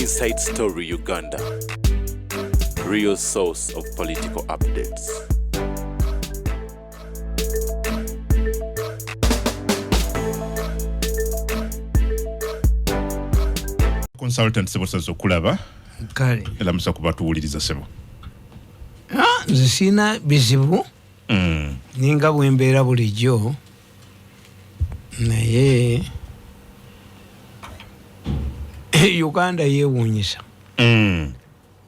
Inside Story Uganda, real source of political updates. Consultant sebo sazo kulaba kale ela musa kubatuwuliriza sebo zisina bizibu ninga bwembeera bulijjo naye Uganda yeewuunyisa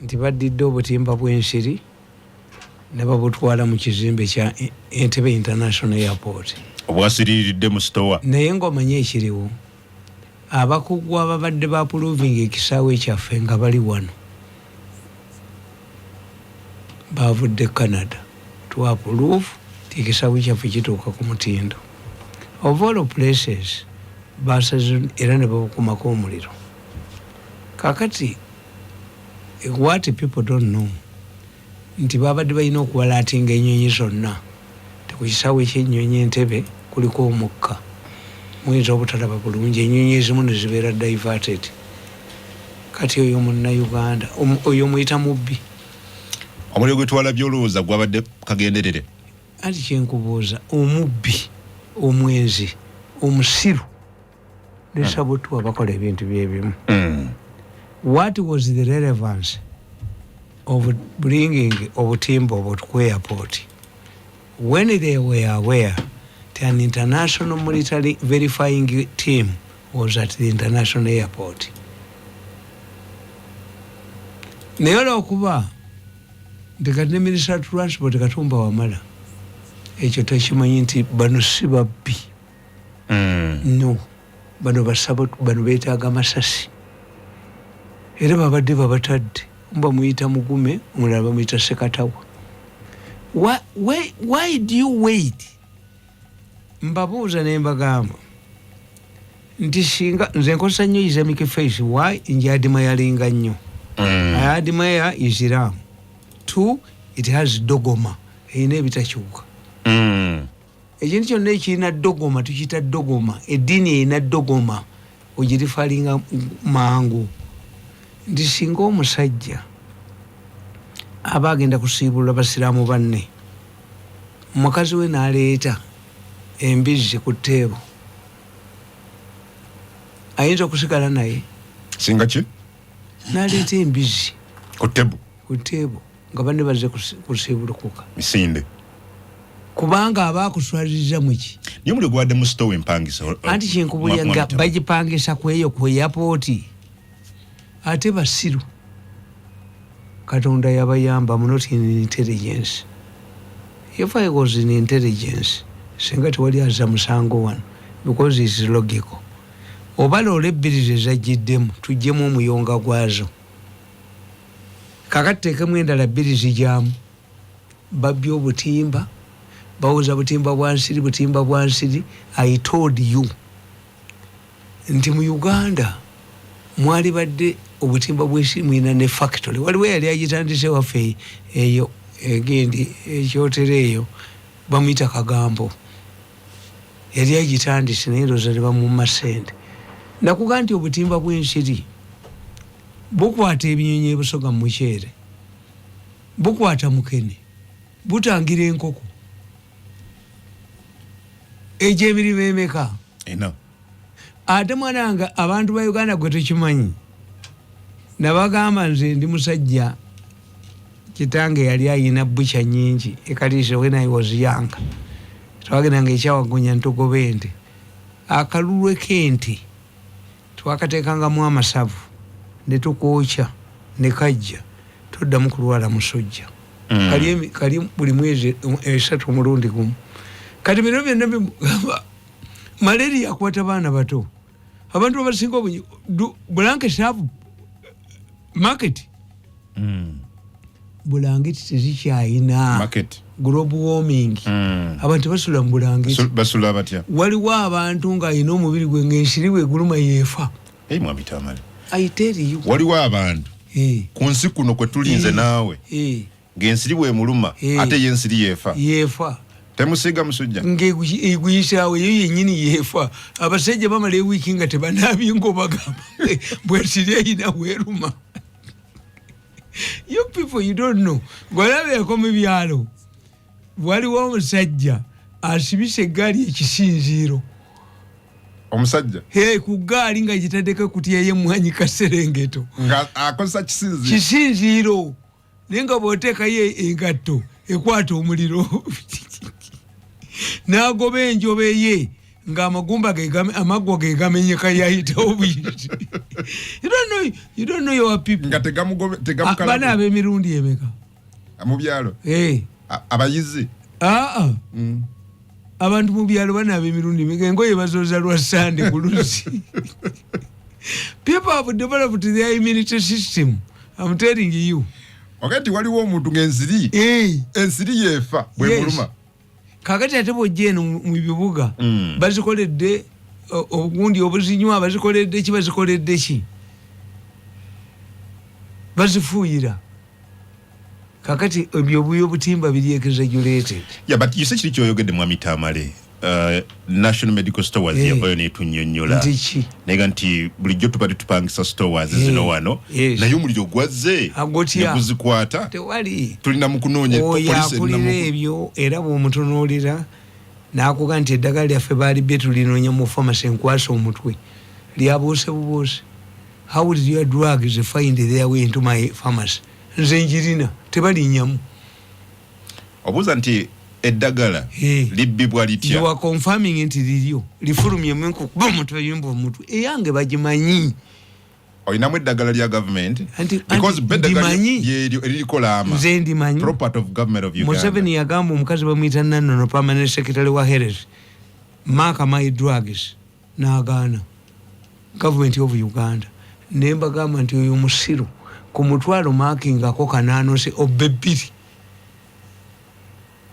nti baddidde obutimba bw'ensiri ne babutwala mu kizimbe kya Entebbe International Airport obwasiriridde mu store naye ng'omanye ekiriwo abakugu ababadde ba proving ekisaawe kyaffe nga bali wano bavudde Canada to approve ti ekisaawe kyaffe kituuka ku mutindo of all places basaze era ne babukumako omuliro kakati what people don't know nti babadde balina okuwalaatinga ennyonyi zonna ku kisaawe ky'ennyonyi Entebbe kuliko omukka muyinza obutalaba bulungi ennyonyi ezimu ne zibeera diverted kati oyo munnayuganda oyo muyita mubbi omuliro gwetwala byolowooza gwabadde kagenderere anti kyenkubuuza omubbi omwenzi omusiru nesabutwa bakola ebintu byebimu what was the relevance of bringing obutimba obwo ku airport when they were aware that an international military verifying team was at the international airport? Naye olw'okuba nti kati ne Minister of Transport Katumba Wamala ekyo tekimanyi nti bano si babbi no bano basaba bano beetaaga masasi era babadde babatadde mba muyita mugume omulala bamuyita sekatawa. Why do you wait? Mbabuuza ne mbagamba nti singa nze nkozesa nnyo Islamic faith why njadima yalinga nnyo ayadimaya Islam 2 it has dogma erina ebitakyuka ekintu kyonna ekirina dogma tukiyita dogma eddiini erina dogma ogirifalinga mangu nti singa omusajja aba agenda kusiibulula basiraamu banne mukazi we n'aleeta embizzi ku tteebo ayinza okusigala naye singa ki n'aleeta embizzi ku tteebo nga banne bazze kusiibulukuka misinde kubanga aba akuswaliriza muki niyo muliro gwadde mu store empangisa anti kyenkubulya bagipangisa kweyo ku airport ate basiru Katonda yabayamba I'm not in intelligence. If I was in intelligence singa tewali azza musango wano because it's logical obala olebbiriza ezajjiddemu tujjemu omuyonga gwazo kakati teekemu endala bbiri zijyamu babbye obutimba bawuza butimba bwa nsiri I told you nti mu Uganda mwali badde obutimba bw'ensiri mwina ne factory waliwo yali agitandise waffe eyo egendi ekyotere eyo bamuyita Kagambo yali agitandise naye ndowooza ne bamumma ssente nakugamba nti obutimba bw'ensiri bukwata ebinyonyi ebisoga mu muceere bukwata mukene butangira enkoko egyo emirimu emeka ate mwananga abantu ba Uganda gwe tukimanyi nabagamba nze ndi musajja kitange yali ayina bukya nyingi ekaliise when I was young twagendanga ekyawagonya ntogobe ente akalulwe k'ente twakateekangamu amasavu ne tukookya ne kajja toddamu kulwala musujja kali buli mwezi 3 omulundi gumu kati bino byonna malaria akwata baana bato abantu abasinga obunyi bulanke saavu market bulangiti tezikyayina market global warming abantu basula mu bulangiti basula batya waliwo abantu nga ayina omubiri gwe ng'ensiri bw'eguluma yeefa mwami Tamale I tell you waliwo abantu ku nsi kuno kwe tulinze naawe ng'ensiri bw'emuluma ate y'ensiri yeefa temusiga musujja ngeguyisaawo yo yennyini yeefa abasajja bamala ewiiki nga tebanabye ng'obagamba bwesiri eyina weeruma. You people, you don't know. Gwalabeeko mu byalo waliwo omusajja asibise eggaali ekisinziiro. Omusajja ku ggaali nga gitaddeko kutya y'emmwanyi Kaserengeto nga akozesa kisinziiro naye nga bw'oteekayo engatto ekwata omuliro n'agoba enjobe ye ng'amagumba amaggwa ge gamenyeka yayitawo buyiti. You don't know your people. Nga tegamukala bana ab'emirundi emeka mu byalo abayizi abantu mu byalo bana ab'emirundi emeka engoye bazooza lwa Sande ku Luzi. People have developed their immunity system. I'm telling you. Wakati waliwo omuntu ng'ensiri ensiri yeefa bwe muluma. Kakati ate bw'ojja eno mu bibuga bazikoledde obugundi obuzinywa bazikoledde ki bazikoledde ki bazifuuyira. Kakati ebyobuyo obutimba biri exaggerated. Yeah, but you say kiri kyoyogedde mwami Tamale. National Medical Stores yavayo netunnyonnyola naye nti bulijjo tubadde tupangisa stores zino wano naye omuliro gwazze neguzikwata tewali tulina mu kunoonya poliisi ebyo era bw'omutunuulira n'akuga nti eddagala lyaffe baalibye tulinoonya mu pharmacy enkwasa omutwe lyabuuse bubuuse. How did your drugs find their way into my pharmacy? Nze njirina tebalinnyamu. obuuza nti eddagala libbibwa litya. You are confirming nti liryo lifulumye mwenku kuba omutwe yimba omutwe eyange bagimanyi. Oyinamu eddagala lya government because beddagala lyeryo eririkola ama nze ndimanyi property of government of Uganda. Museveni yagamba omukazi bamuyita Nannono permanent secretary wa Health mark my drugs n'agaana government of Uganda nemba gamba nti oyo musiru ku mutwalo maakingako kanaanose obbebiri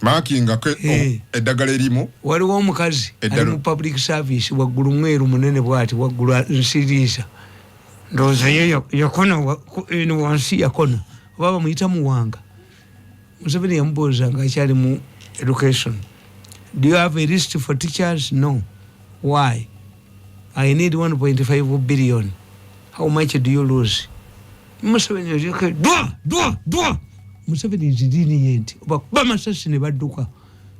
makinga eddagala erimu waliwo omukazi ali mu public service waggulu mweru munene bwati waggulu nsiriisa ndowooza yakona eno wansi yakona oba bamuyita Muwanga. Museveni yamubuuza nga akyali mu education, do you have a list for teachers? No. Why? I need 1.5 billion. How much do you lose? Museveni yake dwa Museveni zidini yenti oba masasi ne badduka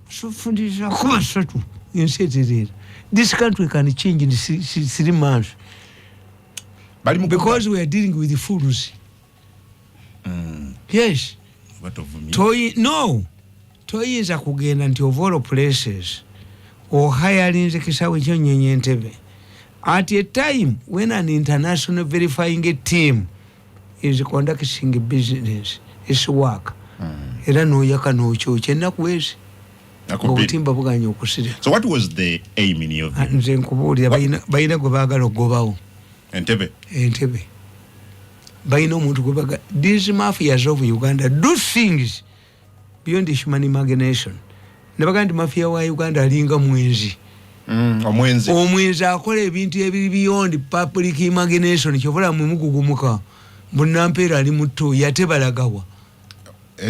sufundisha kuba satu yenseterera. This country can change in 3 months because we are dealing with the fools. Yes. What of me? Toyinza kugenda nti of all places ohayalinze kisawe kyonyonyo Entebbe at a time when an international verifying team is conducting business, its work. Era noyaka nokyokya ennaku ezi obutimba buganya okusira. So what was the aim in your view? Nze nkubuulira balina gwe baagala okugobawo. Entebbe balina omuntu gwe baagala. These mafias of Uganda do things beyond human imagination. Ne bagamba nti mafia wa Uganda alinga mwenzi. Omwenzi akola ebintu ebiri beyond public imagination. Kyovola mwe mugugumuka Bunampeera ali muto yatebalagawa.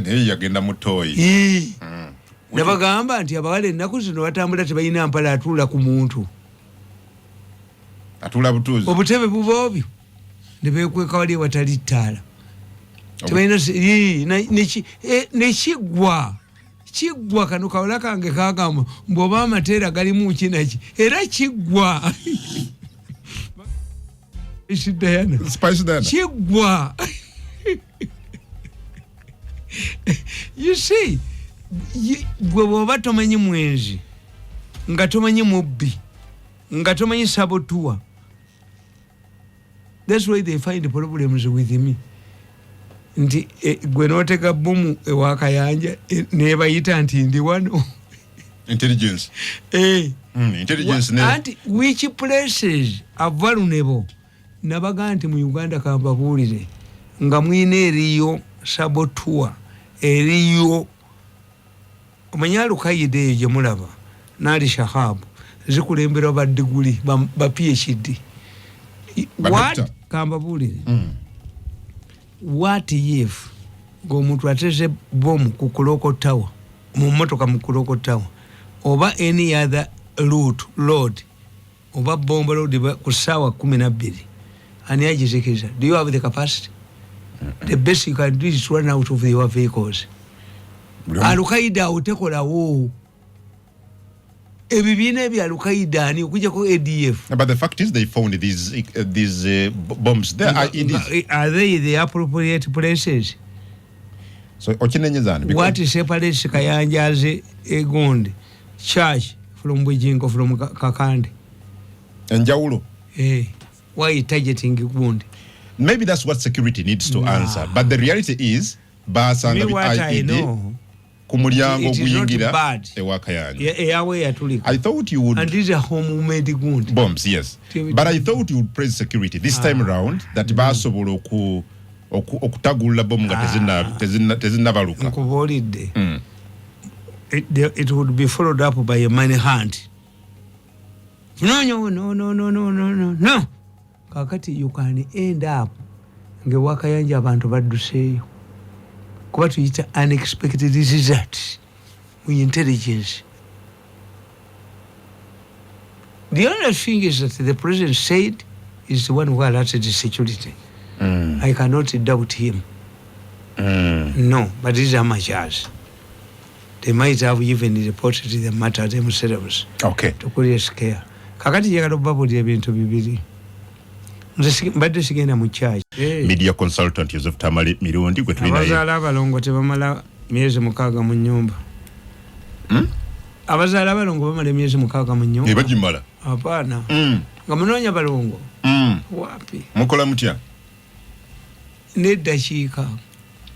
Yagenda mutoyi. Ne bagamba nti abawala ennaku zino batambula tebalina mpala atuula ku muntu. Atula butuzi. Obutebe buba obyo ne beekweka wali watali ttaala. Tebalina kiggwa kano kawala kange kaagamba mbw'oba amateera galimu kinaki era kiggwa. Spice Diana. Kiggwa. You see, gwe bw'oba tomanyi mwenzi nga tomanyi mubbi nga tomanyi sabotua. That's why they find problems with me. Nti gwe nooteka bomu ewa Kayanja nebayita nti ndi wano. Intelligence. Intelligence ne. And which places are vulnerable? Nabaga nti mu Uganda kambabuulire nga mwine eriyo sabotua eriyo omanyi Al-Qaeda eyo gye mulaba n'ali Shahab zikulembera baddiguli ba PhD. What kambabuulire what if ng'omuntu ateze bomu ku Kuloko Tower mu mmotoka mu Kuloko Tower oba any other road oba bomba road ku ssaawa 12 ani agizikiza? Do you have the capacity? The best you can do is run out of your vehicles. Al-Qaeda utekolawo ebibiina bya Al-Qaeda ani okujja ko ADF. But the fact is they found these bombs there. Are they the appropriate places? So what separates Kayanja's Egonde church from Bujingo from Kakande? And Jaulo? Why targeting Gundi? Maybe that's what security needs to answer. But the reality is, what I know, it is not bad. I thought you would. And these are home-made Gundi. Bombs, yes. But I thought you would praise security this time around. That basobolo okutagula bomb tezinavaluka. It would be followed up by a money hunt. No. Kakati you can end up ngewaka yanja abantu badduseeyo kuba tuyita unexpected results with intelligence. The only thing is that the president said is the one who alerted the security. I cannot doubt him. No, but these are amateurs. They might have even reported the matter themselves. Okay. To create scare. Kakati yagala babuli ebintu bibiri. Mbadde sigenda mu charge. Media consultant Joseph Tamale Mirundi gwe tulina ye. Abazaala abalongo tebamala myezi 6 mu nnyumba. Abazaala abalongo bamala myezi 6 mu nnyumba. Bagimala. Hapana. Nga munoonya balongo. Wapi? Mukola mutya? Neddakiika.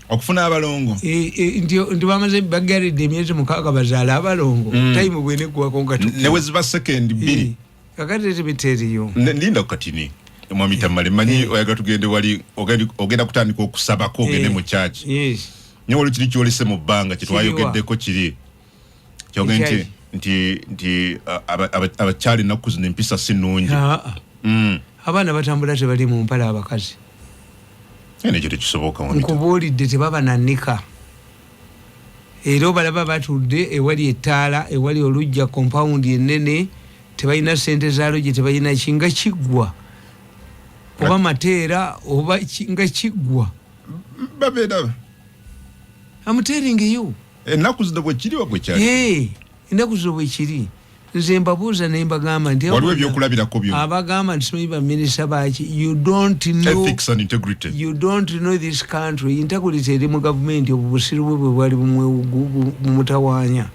Okufuna abalongo. Ndio bamaze bagalidde emyezi 6 bazaala abalongo. Time bwene gwako ngatu. Ne weziba second 2. Kakati tebiteeriyo. Linda katini. Mwami Tamale manyi oyaga tugende wali ogenda kutandika okusabako ogende mu church. Yes. Nyo wali kiri kyolese mu bbanga kitwayogeddeko kiri. Kyogenti nti abakyali ennaku zino empisa si nnungi. Abaana batambula tebali mu mpala abakazi. Ekyo tekisoboka wano. Nkubuulidde tebabananika. Era balaba batudde ewali ettaala ewali olujja compound ennene tebalina ssente zaalo gye tebalina kinga kiggwa. Oba mateera oba kinga kiggwa. Babeera. I'm telling you. Ennaku zino bwe kiri bwe kyali. Ennaku zino bwe kiri. Nze mbabuuza ne mbagamba nti waliwo ebyokulabirako byo. Abagamba nti simanyi baminisita baki. You don't know ethics and integrity. You don't know this country. Integrity eri mu gavumenti obubusiru bwe bwali bumutawaanya.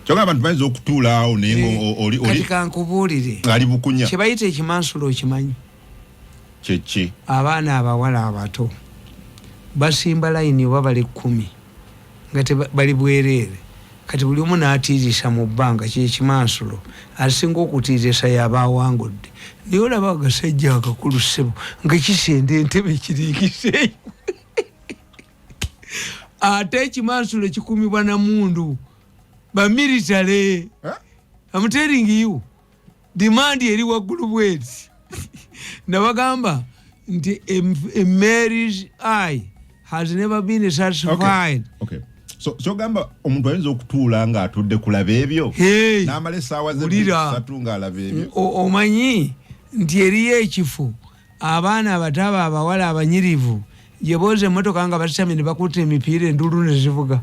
Kyogamba nti bayinza okutuula awo naye oli kati kankubuulire. Ali bukunya. Kye bayita ekimansulo okimanyi. Kyeki. Abaana abawala abato basimba layini oba bali 10 nga bali bwereere. Kati buli omu n'atiiriisa mu bbanga kyekimansulo asinga okutiiriisa y'abaawangudde. Naye olaba agasajja akakulu ssebo nga kisenda entebe kiriikiseeyo. Ate ekimansulo kikumibwa na mundu bamiritale. I'm telling you, demand eri waggulu bweti. Nabagamba nti a Mary's eye has never been satisfied. Okay. So gamba omuntu ayinza okutuula nga atudde kulaba ebyo n'amala essaawa ze 3 ng'alaba ebyo. Omanyi nti eriyo ekifo abaana abataba abawala abanyirivu gye booza emmotoka nga basitamye ne bakutte emipiira endulu ne zivuga.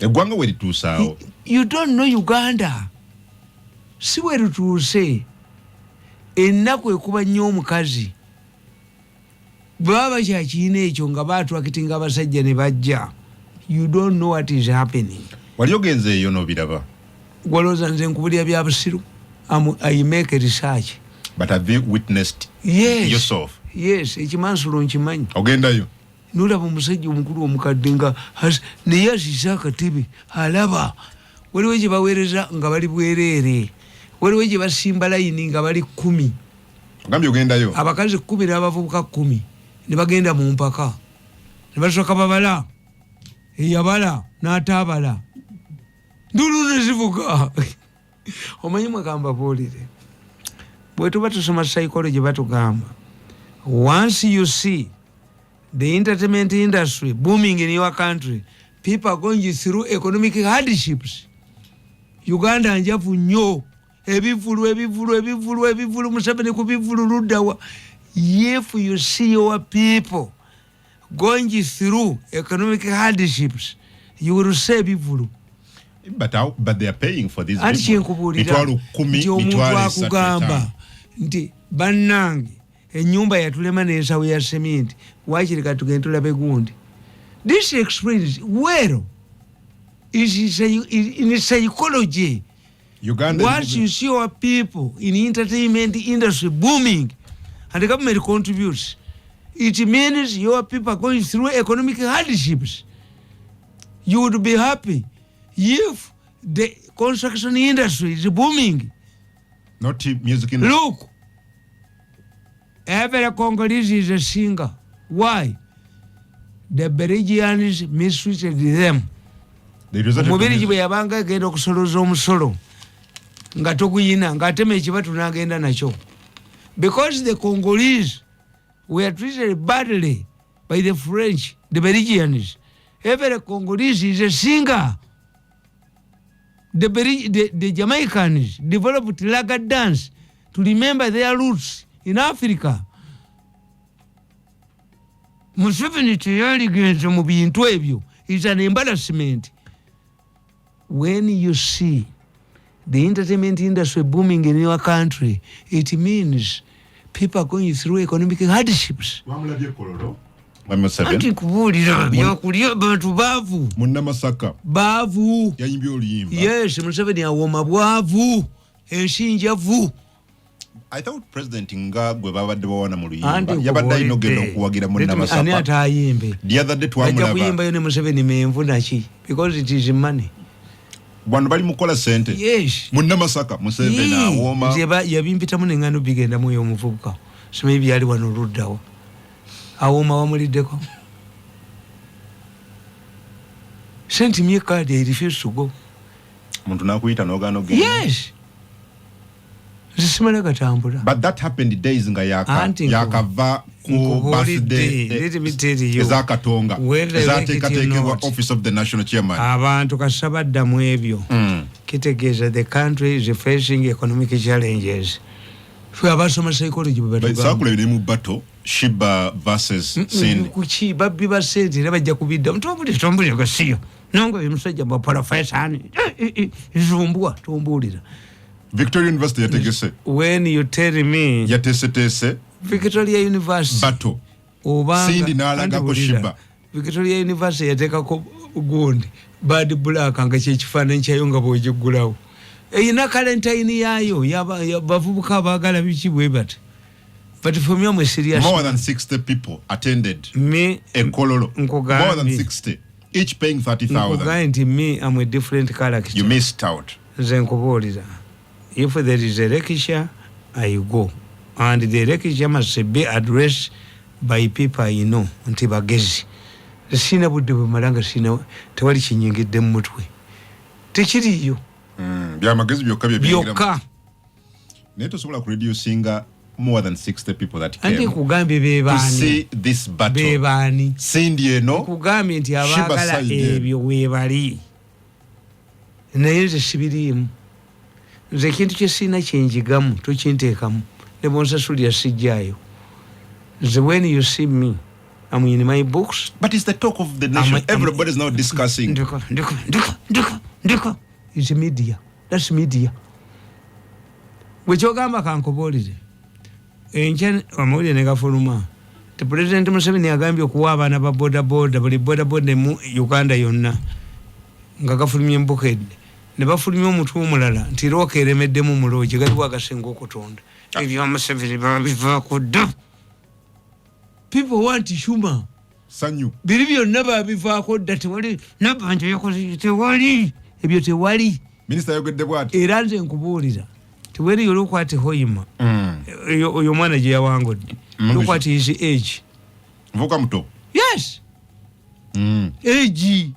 Eggwanga we lituusaawo. You don't know Uganda. Si we lutuuse. Ennaku ekuba nnyo omukazi. Baba bakyakirina ekyo nga baatwakitinga abasajja ne bajja. You don't know what is happening. Wali ogenze eyo n'obiraba? Gwalooza nze nkubulira bya busiru. I make a research. But have you witnessed yourself? Yes, ekimansulo nkimanyi. Ogendayo? Nolaba omusajja omukulu omukadde nga naye asiise akatebe alaba. Waliwo gye baweereza nga bali bwereere. Waliwo gye basimba layini nga bali 10. Ogambye ogendayo? Abakazi 10 n'abavubuka 10 ne bagenda mu mpaka. Ne basooka babala. Eyabala n'ataabala. Ndulu ne zivuga. Omanyi mwegamba buulire. Bwe tuba tusoma psychology batugamba. Once you see the entertainment industry booming in your country, people are going through economic hardships. Uganda njavu nnyo ebivulu Museveni ku bivulu luddawa. If you see your people going through economic hardships, you will say bivulu. But they are paying for this. Mitwalo 10 akugamba nti bannange ennyumba yatulema n'ensawo ya cement waakiri katugende tulabe gundi. This explains well is in psychology. Uganda, once you see our people in entertainment industry booming and the government contributes, it means your people are going through economic hardships. You would be happy if the construction industry is booming. Not music industry. Look, every Congolese is a singer. Why? The Belgians mistreated them. Omubirigi bwe yabanga agenda okusoloza omusolo nga toguyina ng'atema ekibatu n'agenda nakyo. Because the Congolese were treated badly by the French, the Belgians. Every Congolese is a singer. The Jamaicans developed raga dance to remember their roots in Africa. Museveni teyaligenze mu bintu ebyo. It's an embarrassment. When you see the entertainment industry booming in your country, it means people are going through economic hardships. Anti kubuulira byakulya bantu baavu. Munnamasaka. Baavu. Yayimbye oluyimba. Yes, Museveni awoma bwavu. Ensinjavu. I thought President Ngagwe babadde bawana mu luyimba. Yabadde ayina ogenda okuwagira Munnamasaka. Ani atayimbe. The other day twamulaba. Ajja kuyimba yo ne Museveni menvu naki. Because it is money. Bano bali mukola sente. Yes. Munnamasaka Museveni awoma. Yabimpitamu n'engano bigenda mu y'omuvubuka. Simanyi byali wano luddawo. Awoma wamuliddeko. Sent me a card, he refused to go. Muntu nakuyita n'ogaana ogenda. Yes. Zisimala gatambula. But that happened days nga yakava ku birthday. Let me tell you. Ezakatonga. Ezateekateekebwa Office of the National Chairman. Abantu kasabadda mu ebyo. Kitegeeza the country is facing economic challenges. Fwe abasoma psychology bwe batugamba. Saakula ne mu battle Shiba versus Sindi. Kuki babbi ba sente era bajja kubidda. Tombulira gasiyo. Nongo emusajja mba professor ani. Zumbwa tombuulira. Victoria University yategese. When you tell me yatese Victoria University bato obanga Sindi n'alaga ko Shiba. Victoria University yatekako gundi bad black nga kyekifaananyi kyayo nga bw'ogiggulawo. Eyina kalentayini yaayo bavubuka abaagala biki bwe bati. But for me, I'm serious. More than 60 people attended me in Kololo. More than 60. Each paying 30,000. Me, I'm a different character. You missed out. If there is a lecture, I go. And the lecture must be addressed by people I know. Ntibagezi. Sina budde bwemalanga sina tewali kinyingidde mu mutwe. Tekiriyo. Byamagezi byokka byokka. Naye tosobola ku radio singa more than 60 people that came to see this battle. Bebani. Sindi eno. Kugambye nti abaagala ebyo weebali. Naye nze sibiriimu. Nze ekintu kye sina kyenjigamu tokinteekamu. Ne bw'onsasulira sijjaayo. Nze when you see me, I'm in my books. But it's the talk of the nation. Everybody is now discussing. Ndiko. It's media. That's media. Wechogamba kankobolire. Enchen amuli negafuluma. The President Museveni agambye okuwa abaana ba boda buli boda mu Uganda yonna nga gafulumye Mbukedde ne bafulumye omuntu omulala nti rooka eremeddemu mulooje galiwo agasenga okutonda ebyo Museveni babivaako dda. People want humor. Sanyu. Biri byonna babivaako dda tewali nabanja yakoze tewali ebyo tewali. Minister yogedde bw'ati. Era nze nkubuulira teweri yolokwate hoyima. Oyo mwana gye yawangodde. Look at his age. Mvuka muto. Yes. Age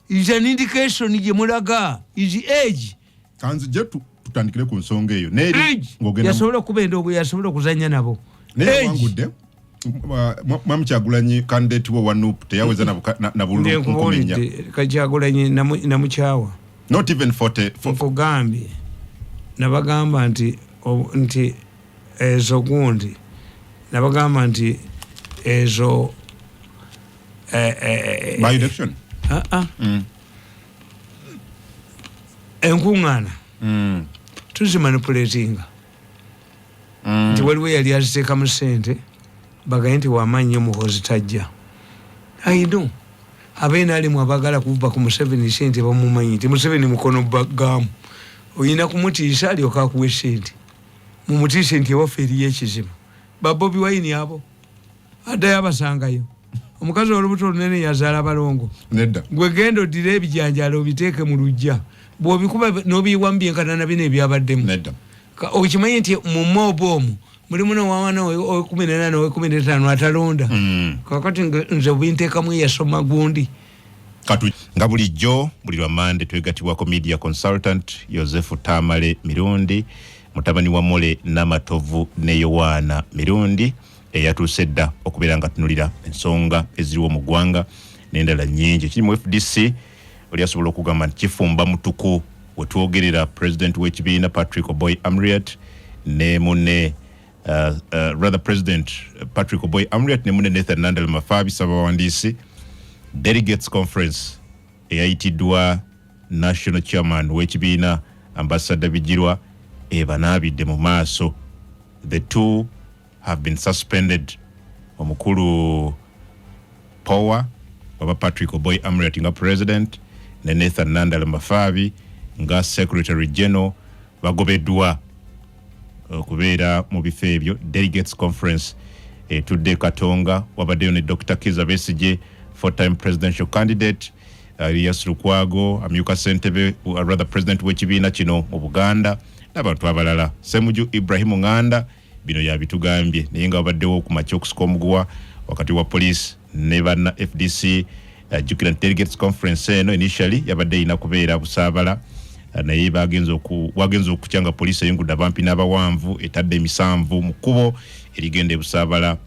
is an indication gye mulaga. His age. Kanzi je tutandikire ku nsonga eyo. Neri ngogenda. Yasobola kubenda ogo yasobola kuzanya nabo. Neri wangudde. Mwamukyagulanyi candidate wa Wanup teyaweza na bululu kumenya. Kagyagulanyi namukyawa. not even 40 nkugambye nabagamba nti ezo gundi nabagamba nti ezo by election enkungana tuzimanipulatinga nti waliwo yali aziteekamu ssente bagaye nti wamanyi nnyo muhoozi tajja aino abeena alimu abagala kuva ku Museveni sente bamumanyi nti Museveni mukono bagaamu oyina kumutiisa alyoka akuwa essente mumutiise nti ewaffe eriyo ekizibu babobi wayini abo addayo abasangayo omukazi olubuto olunene yazaala balongo nedda gwe genda oddira ebijanjalo obiteeke mu lujja bw'obikuba n'obiyiwamu byenkanana bino ebyabaddemu nedda okimanyi nti mu moobo omwo mulimu nowawana owe18 owe15 atalonda kakati nze obinteekamu eyasoma gundi katu nga bulijjo buli lwa Mande twegatibwako media consultant Yosefu Tamale Mirundi mutabani wa Mole Namatovu ne Yowana Mirundi eyatuuse dda okubeera nga tunulira ensonga eziriwo mu ggwanga n'endala nnyingi kiri mu FDC oli asobola okugamba nti kifumba mutuku wetwogerera president w'ekibiina Patrick Oboy Amriat ne munne rather President Patrick Oboy Amriat ne munne Nathan Nandal Mafabi Sabawandiisi Delegates Conference eyayitiddwa National Chairman w'ekibiina Ambassador Bijirwa ebanaabidde mu maaso. The two have been suspended. Omukulu Power Baba Patrick Oboy Amriat nga President ne Nathan Nandal Mafabi nga Secretary General bagobeddwa okubeera mu bifo ebyo. Delegates Conference tudde Katonga wabaddeyo ne Dr. Kizza Besigye four-time presidential candidate, Elias Lukwago amyuka Ssentebe rather president w'ekibiina kino mu Buganda n'abantu abalala. Ssemuju Ibrahim Nganda bino yabitugambye naye nga wabaddewo ku makya okusuka omuguwa wakati wa police ne banna FDC. Jukira Delegates Conference eno initially yabadde ina kubeera Busaabala naye wagenza okukyanga police eyingudde abampi n'abawanvu etadde emisanvu mu kkubo erigenda Busaabala.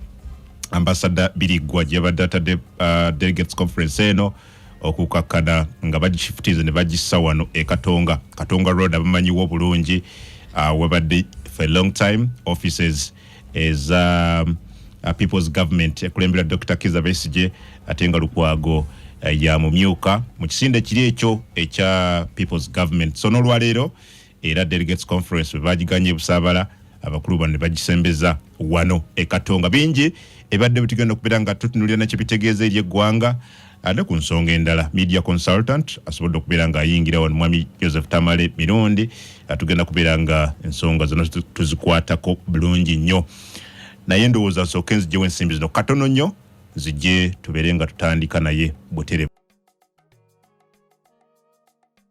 Ambassador Birigwa yabadde atadde Delegates Conference eno okukakkana nga bagishifutize ne bagissa wano Katonga Road abamanyiwo bulungi wabadde for a long time offices as People's Government ekulembera Dr. Kizza Besigye ate nga Lukwago ya mumyuka mu kisinde kiri ekyo ekya People's Government. So n'olwaleero era Delegates Conference bagiganye Busaabala abakulu bano ne bagisembeza wano Katonga. Bingi ebadde bitigenda okubeera nga tutunulira nakyo bitegeeza eri eggwanga ate ku nsonga endala. Media consultant asobodde okubeera nga ayingira wano mwami Joseph Tamale Mirundi atugenda kubeera nga ensonga zino tuzikwatako bulungi nnyo naye ndowooza nsooke nzigyewo ensimbi zino katono nnyo zijje tubeere nga tutandika naye butere.